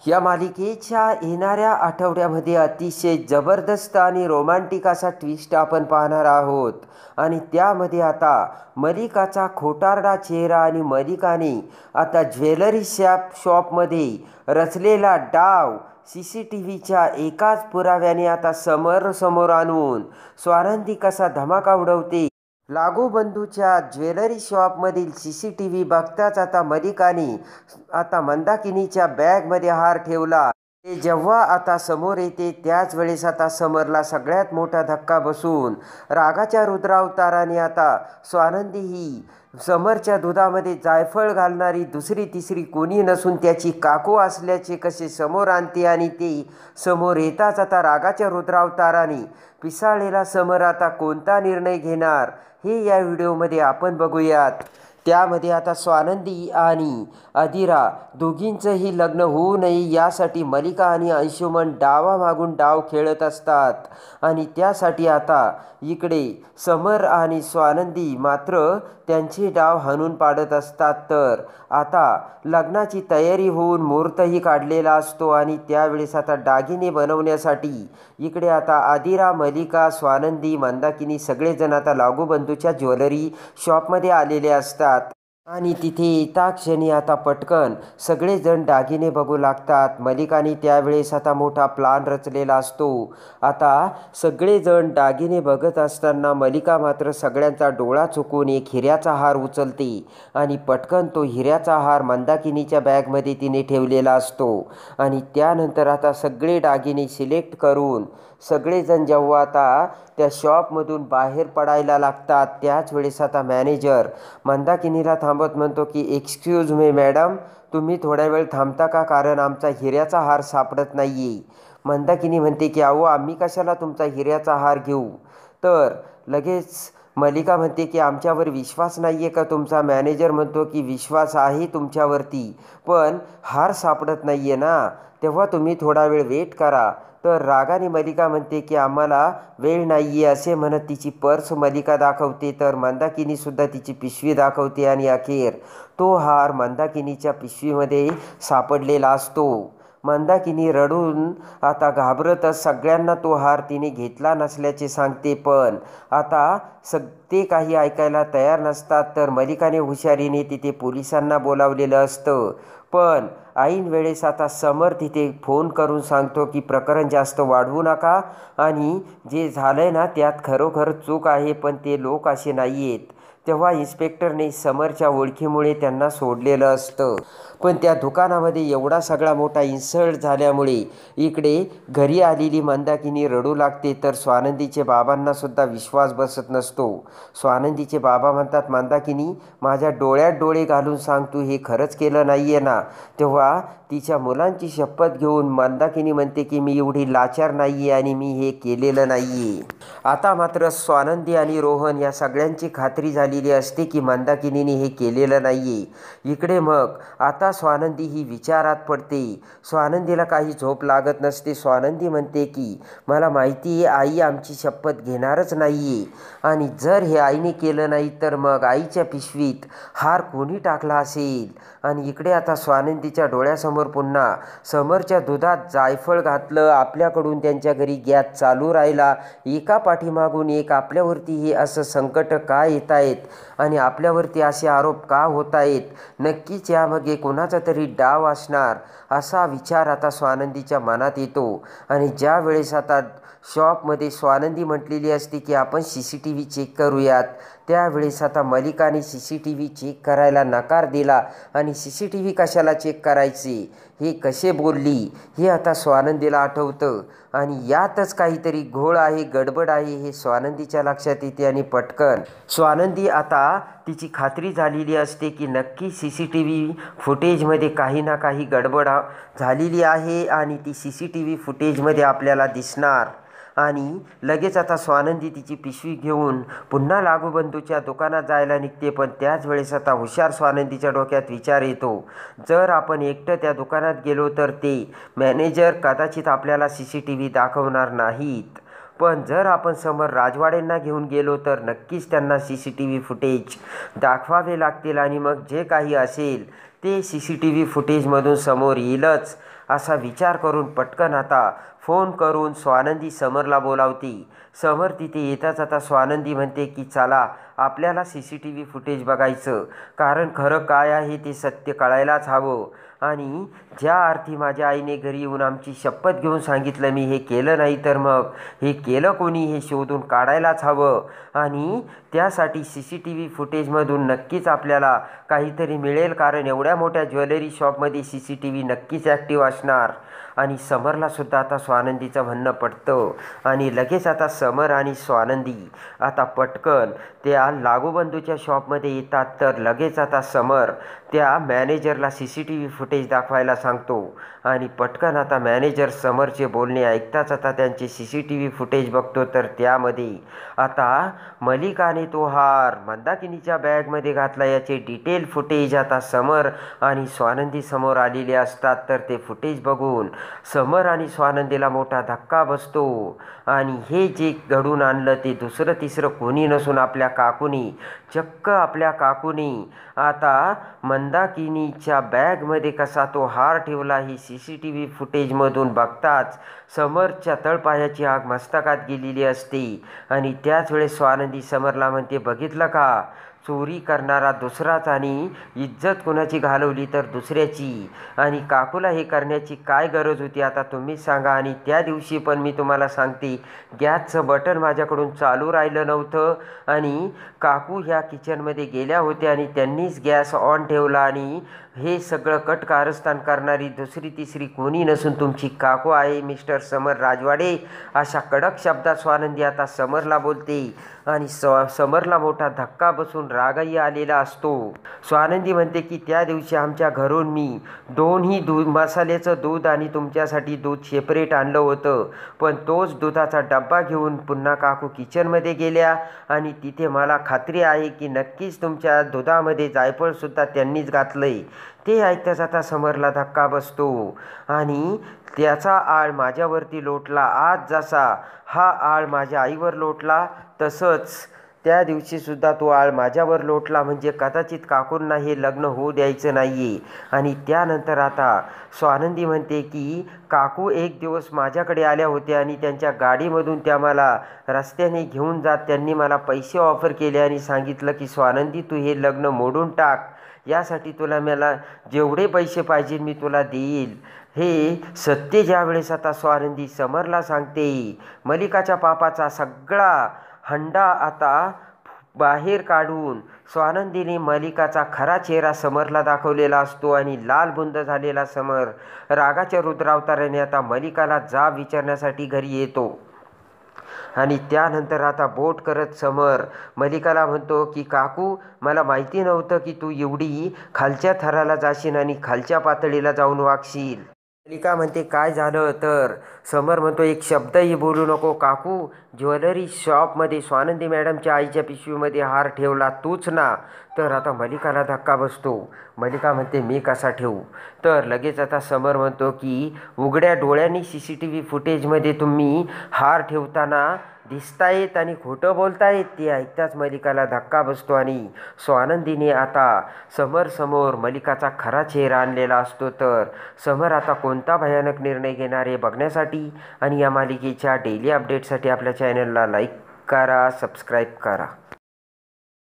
या मालिकेच्या येणाऱ्या आठवड्यामध्ये अतिशय जबरदस्त आणि रोमॅन्टिक असा ट्विस्ट आपण पाहणार आहोत. आणि त्यामध्ये आता मलिकाचा खोटारडा चेहरा आणि मलिकाने आता ज्वेलरी शॉपमध्ये रचलेला डाव CCTVच्या एकाच पुराव्याने आता समोर आणून स्वानंदी कसा धमाका उडवते. लागूबंधूच्या ज्वेलरी शॉपमधील CCTV बघताच आता मलिकाने आता मंदाकिनीच्या बॅगमध्ये हार ठेवला. ते जेव्हा आता समोर येते त्याच वेळेस आता समरला सगळ्यात मोठा धक्का बसून रागाच्या रुद्रावताराने आता स्वानंदी ही समरच्या दुधामध्ये जायफळ घालणारी दुसरी तिसरी कोणी नसून त्याची काकू असल्याचे कसे समोर आणते. आणि ते समोर येताच आता रागाच्या रुद्रावताराने पिसाळलेला समर आता कोणता निर्णय घेणार हे या व्हिडिओमध्ये आपण बघूयात. त्यामध्ये आता स्वानंदी आणि अदिरा दोघींचंही लग्न होऊ नये यासाठी मलिका आणि अंशुमन डावामागून डाव खेळत असतात. आणि त्यासाठी आता इकडे समर आणि स्वानंदी मात्र त्यांचे डाव हाणून पाडत असतात. तर आता लग्नाची तयारी होऊन मुहूर्तही काढलेला असतो. आणि त्यावेळेस आता दागिने बनवण्यासाठी इकडे आता अदिरा, मलिका, स्वानंदी, मंदाकिनी सगळेजण आता लागूबंधूच्या ज्वेलरी शॉपमध्ये आलेले असतात. आणि तिथे येता क्षणी आता पटकन सगळेजण दागिने बघू लागतात. मलिकाने त्यावेळेस आता मोठा प्लान रचलेला असतो. आता सगळेजण दागिने बघत असताना मलिका मात्र सगळ्यांचा डोळा चुकून एक हिऱ्याचा हार उचलते आणि पटकन तो हिऱ्याचा हार मंदाकिनीच्या बॅगमध्ये तिने ठेवलेला असतो. आणि त्यानंतर आता सगळे दागिने सिलेक्ट करून सगळेजण जेव्हा आता त्या शॉपमधून बाहेर पडायला लागतात त्याच वेळेस आता मॅनेजर मंदाकिनीला थांबत म्हणतो की एक्सक्यूज मी मॅडम, तुम्ही थोड्या वेळ थांबता का, कारण आमचा हिऱ्याचा हार सापडत नाही आहे. मंदाकिनी म्हणते की अहो आम्ही कशाला तुमचा हिऱ्याचा हार घेऊ. तर लगेच मलिका म्हणते की आमच्यावर विश्वास नाही आहे का तुमचा. मॅनेजर म्हणतो की विश्वास आहे तुमच्यावरती, पण हार सापडत नाही आहे ना, तेव्हा तुम्ही थोडा वेळ वेट करा. तर रागाने मलिका म्हणते की आम्हाला वेळ नाही आहे असे म्हणत तिची पर्स मलिका दाखवते. तर मंदाकिनीसुद्धा तिची पिशवी दाखवते आणि अखेर तो हार मंदाकिनीच्या पिशवीमध्ये सापडलेला असतो. मंदाकिनी रडून आता घाबरतच सगळ्यांना तो हार तिने घेतला नसल्याचे सांगते. पण आता ते काही ऐकायला तयार नसतात. तर मलिकाने हुशारीने तिथे पोलिसांना बोलावलेलं असतं. पण ऐन वेळेस आता समर तिथे फोन करून सांगतो की प्रकरण जास्त वाढवू नका आणि जे झालंय ना त्यात खरोखर चूक आहे, पण ते लोक असे नाही आहेत. तेव्हा इन्स्पेक्टरने समरच्या ओळखीमुळे त्यांना सोडलेलं असतं. पण त्या दुकानामध्ये एवढा सगळा मोठा इन्सल्ट झाल्यामुळे इकडे घरी आलेली मंदाकिनी रडू लागते. तर स्वानंदीचे बाबांनासुद्धा विश्वास बसत नसतो. स्वानंदीचे बाबा म्हणतात मंदाकिनी माझ्या डोळ्यात डोळे घालून सांग, तू हे खरंच केलं नाही आहे ना. तेव्हा तिच्या मुलांची शपथ घेऊन मंदाकिनी म्हणते की मी एवढी लाचार नाही आहे आणि मी हे केलेलं नाही आहे. आता मात्र स्वानंदी आणि रोहन या सगळ्यांची खात्री झालेली असते की मंदाकिनीने हे केलेलं नाही आहे. इकडे मग आता स्वानंदी ही विचारात पडते. स्वानंदीला काही झोप लागत नसते. स्वानंदी म्हणते की मला माहिती आहे आई आमची शपथ घेणारच नाही आहे, आणि जर हे आईने केलं नाही तर मग आईच्या पिशवीत हार कोणी टाकला असेल. आणि इकडे आता स्वानंदीच्या डोळ्यासमोर पुन्हा समरच्या दुधात जायफळ घातलं, आपल्याकडून त्यांच्या घरी गॅस चालू राहिला, एका पाठीमागून एक आपल्यावरती हे असं संकट का येत आहेत आणि आपल्यावरती असे आरोप का होत आहेत, नक्कीच यामागे कोणाचा तरी डाव असणार असा विचार आता स्वानंदीच्या मनात येतो. आणि ज्या वेळेस आता शॉपमध्ये स्वानंदी म्हटलेली असते की आपण CCTV चेक करूयात, त्यावेळेस आता मलिकाने CCTV चेक करायला नकार दिला. आणि CCTV कशाला चेक करायचे हे कसे बोलली हे आता स्वानंदीला आठवतं. आणि यातच काहीतरी घोळ आहे, गडबड आहे हे स्वानंदीच्या लक्षात येते. आणि पटकन स्वानंदी आता तिची खात्री झालेली असते की नक्की CCTV फुटेजमध्ये काही ना काही गडबड झालेली आहे आणि ती CCTV फुटेजमध्ये आपल्याला दिसणार. आणि लगेच आता स्वानंदी तिची पिशवी घेऊन पुन्हा लागूबंधूच्या दुकानात जायला निघते. पण त्याच वेळेस आता हुशार स्वानंदीच्या डोक्यात विचार येतो, जर आपण एकटं त्या दुकानात गेलो तर ते मॅनेजर कदाचित आपल्याला CCTV दाखवणार नाहीत, पण जर आपण समर राजवाडेंना घेऊन गेलो तर नक्कीच त्यांना CCTV फुटेज दाखवावे लागतील आणि मग जे काही असेल ते CCTV फुटेजमधून समोर येईलच. असा विचार करून पटकन आता फोन करून स्वानंदी समरला बोलावते. समर तिथे येताच आता स्वानंदी म्हणते की चला आपल्याला CCTV फुटेज बघायचं, कारण खरं काय आहे ते सत्य कळायलाच हवं. आणि ज्या अर्थी माझ्या आईने घरी येऊन आमची शपथ घेऊन सांगितलं मी हे केलं नाही, तर मग हे केलं कोणी हे शोधून काढायलाच हवं. आणि त्यासाठी CCTV फुटेजमधून नक्कीच आपल्याला काहीतरी मिळेल, कारण एवढ्या मोठ्या ज्वेलरी शॉपमध्ये CCTV नक्कीच ॲक्टिव्ह असणार. आणि समरलासुद्धा आता स्वानंदीचं म्हणणं पटतं आणि लगेच आता समर आणि स्वानंदी आता पटकन त्या लागूबंधूच्या शॉपमध्ये येतात. तर लगेच आता समर त्या मॅनेजरला CCTV फुटेज दाखवायला सांगतो आणि पटकन आता मॅनेजर समरचे बोलणे ऐकताच आता त्यांचे CCTV फुटेज बघतो. तर त्यामध्ये आता मलिकाने तो हार मंदाकिनीच्या बॅगमध्ये घातला याचे डिटेल फुटेज आता समर आणि स्वानंदी समोर आलेले असतात. तर ते फुटेज बघून समर आणि स्वानंदीला मोठा धक्का बसतो आणि हे जे घडून आणलं ते दुसरं तिसरं कोणी नसून आपल्या काकूनी, चक्क आपल्या काकूनी आता मंदाकिनीच्या बॅगमध्ये कसा तो हार ठेवला ही CCTV फुटेजमधून बघताच समरच्या तळपायाची आग मस्तकात गेलेली असते. आणि त्याच वेळेस स्वानंदी समरला म्हणते, बघितलं का, चोरी करणारा दुसराच आणि इज्जत कुणाची घालवली तर दुसऱ्याची. आणि काकूला हे करण्याची काय गरज होती आता तुम्हीच सांगा. आणि त्या दिवशी पण मी तुम्हाला सांगते गॅसचं बटन माझ्याकडून चालू राहिलं नव्हतं आणि काकू ह्या किचनमध्ये गेल्या होत्या आणि त्यांनीच गॅस ऑन ठेवला आणि हे सगळं कटकारस्थान करणारी दुसरी तिसरी कोणी नसून तुमची काकू आहे मिस्टर समर राजवाडे. अशा कडक शब्दात स्वानंदी आता समरला बोलते आणि समरला मोठा धक्का बसून रागही आलेला असतो. स्वानंदी म्हणते की त्या दिवशी आमच्या घरून मी दोन्ही मसाल्याचं दूध आणि तुमच्यासाठी दूध सेपरेट आणलं होतं, पण तोच दुधाचा डब्बा घेऊन पुन्हा काकू किचनमध्ये गेल्या आणि तिथे मला खात्री आहे की नक्कीच तुमच्या दुधामध्ये जायफळसुद्धा त्यांनीच घातलंय. ते ऐकताच आता समरला धक्का बसतो आणि त्याचा आळ माझ्यावरती लोटला. आज जसा हा आळ माझ्या आईवर लोटला तसंच त्या दिवशीसुद्धा तो आळ माझ्यावर लोटला, म्हणजे कदाचित काकूंना हे लग्न होऊ द्यायचं नाही आहे. आणि त्यानंतर आता स्वानंदी म्हणते की काकू एक दिवस माझ्याकडे आल्या होत्या आणि त्यांच्या गाडीमधून त्या मला रस्त्याने घेऊन जात त्यांनी मला पैसे ऑफर केले आणि सांगितलं की स्वानंदी तू हे लग्न मोडून टाक, यासाठी तुला मला जेवढे पैसे पाहिजे मी तुला देईल. हे सत्य ज्यावेळेस आता स्वानंदी समरला सांगते, मलिकाच्या पापाचा सगळा हंडा आता बाहेर काढून स्वानंदीने मलिकाचा खरा चेहरा समरला दाखवलेला असतो आणि लाल बुंद झालेला समर रागाच्या रुद्रावताराने आता मलिकाला जाब विचारण्यासाठी घरी येतो. आणि त्यानंतर आता बोट करत समर मलिकाला म्हणतो की काकू मला माहिती नव्हतं की तू एवढी खालच्या थराला जाशील आणि खालच्या पातळीला जाऊन वागशील. मलिका म्हणते काय झालं, तर समर म्हणतो एक शब्दही बोलू नको काकू, ज्वेलरी शॉपमध्ये स्वानंदी मॅडमच्या आईच्या पिशवीमध्ये हार ठेवला तूच ना. तर आता मलिकाला धक्का बसतो. मलिका म्हणते मी कसा ठेवू. तर लगेच आता समर म्हणतो की उघड्या डोळ्यांनी CCTV फुटेजमध्ये तुम्ही हार ठेवताना दिसतायत आणि खोटं बोलतायत. ते ऐकताच मलिकाला धक्का बसतो आणि स्वानंदीने आता समोर मलिकाचा खरा चेहरा आणलेला असतो. तर समर आता कोणता भयानक निर्णय घेणार हे बघण्यासाठी आणि या मालिकेच्या डेली अपडेटसाठी आपल्या चॅनलला लाईक करा, सबस्क्राईब करा.